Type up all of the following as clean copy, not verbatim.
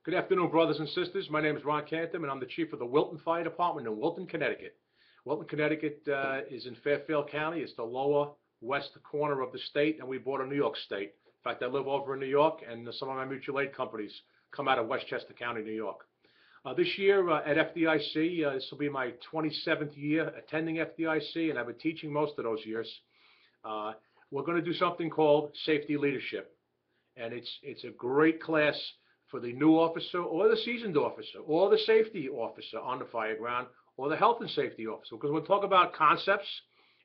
Good afternoon, brothers and sisters. My name is Ron Cantom, and I'm the chief of the Wilton Fire Department in Wilton, Connecticut. Wilton, Connecticut is in Fairfield County. It's the lower west corner of the state, and we border New York State. In fact, I live over in New York, and some of my mutual aid companies come out of Westchester County, New York. This year at FDIC, this will be my 27th year attending FDIC, and I've been teaching most of those years. We're going to do something called safety leadership, and it's a great class for the new officer or the seasoned officer or the safety officer on the fire ground or the health and safety officer, because we'll talk about concepts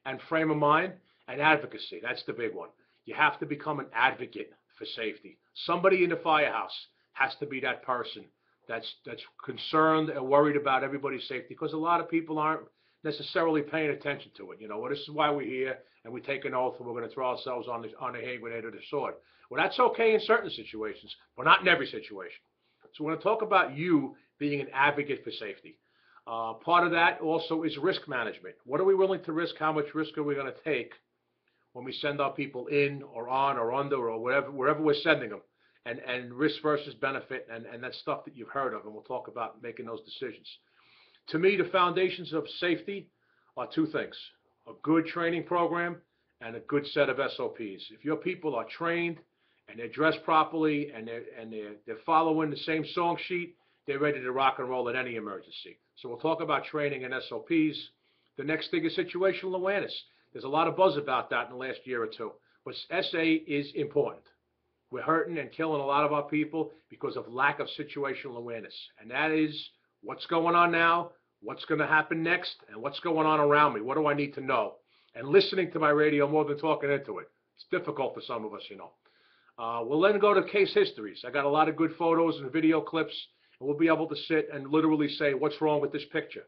and frame of mind and advocacy. That's the big one. You have to become an advocate for safety. Somebody in the firehouse has to be that person that's concerned and worried about everybody's safety, because a lot of people aren't necessarily paying attention to it. You know, well, this is why we're here, and we take an oath and we're going to throw ourselves on the hand grenade or the sword. Well, that's okay in certain situations, but not in every situation. So we're going to talk about you being an advocate for safety. Part of that also is risk management. What are we willing to risk? How much risk are we going to take when we send our people in or on or under or wherever we're sending them? And risk versus benefit and that stuff that you've heard of, and we'll talk about making those decisions. To me, the foundations of safety are two things: a good training program and a good set of SOPs. If your people are trained and they're dressed properly and they're following the same song sheet, they're ready to rock and roll at any emergency. So we'll talk about training and SOPs. The next thing is situational awareness. There's a lot of buzz about that in the last year or two, but SA is important. We're hurting and killing a lot of our people because of lack of situational awareness, and that is what's going on now, what's going to happen next, and what's going on around me. What do I need to know? And listening to my radio more than talking into it. It's difficult for some of us, you know. We'll then go to case histories. I got a lot of good photos and video clips, and we'll be able to sit and literally say, what's wrong with this picture?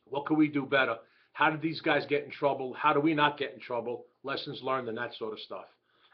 What can we do better? How did these guys get in trouble? How do we not get in trouble? Lessons learned and that sort of stuff.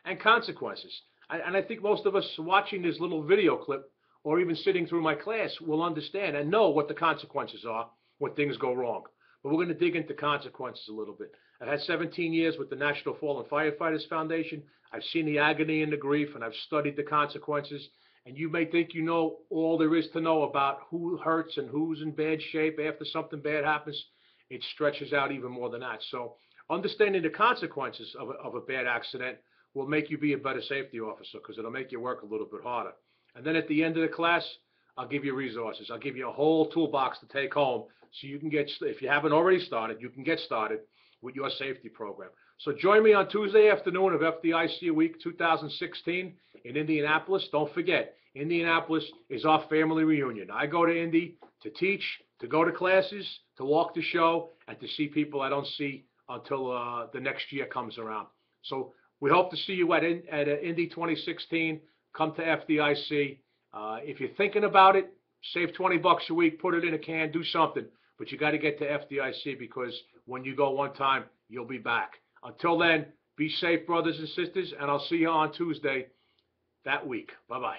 And consequences. And I think most of us watching this little video clip or even sitting through my class will understand and know what the consequences are when things go wrong. But we're going to dig into consequences a little bit. I've had 17 years with the National Fallen Firefighters Foundation. I've seen the agony and the grief, and I've studied the consequences. And you may think you know all there is to know about who hurts and who's in bad shape after something bad happens. It stretches out even more than that. So understanding the consequences of a bad accident will make you be a better safety officer, because it'll make you work a little bit harder. And then at the end of the class, I'll give you resources. I'll give you a whole toolbox to take home so you can get, if you haven't already started, you can get started with your safety program. So join me on Tuesday afternoon of FDIC Week 2016 in Indianapolis. Don't forget, Indianapolis is our family reunion. I go to Indy to teach, to go to classes, to walk the show, and to see people I don't see until the next year comes around. So we hope to see you at Indy 2016. Come to FDIC. If you're thinking about it, save $20 a week, put it in a can, do something. But you got to get to FDIC, because when you go one time, you'll be back. Until then, be safe, brothers and sisters, and I'll see you on Tuesday that week. Bye-bye.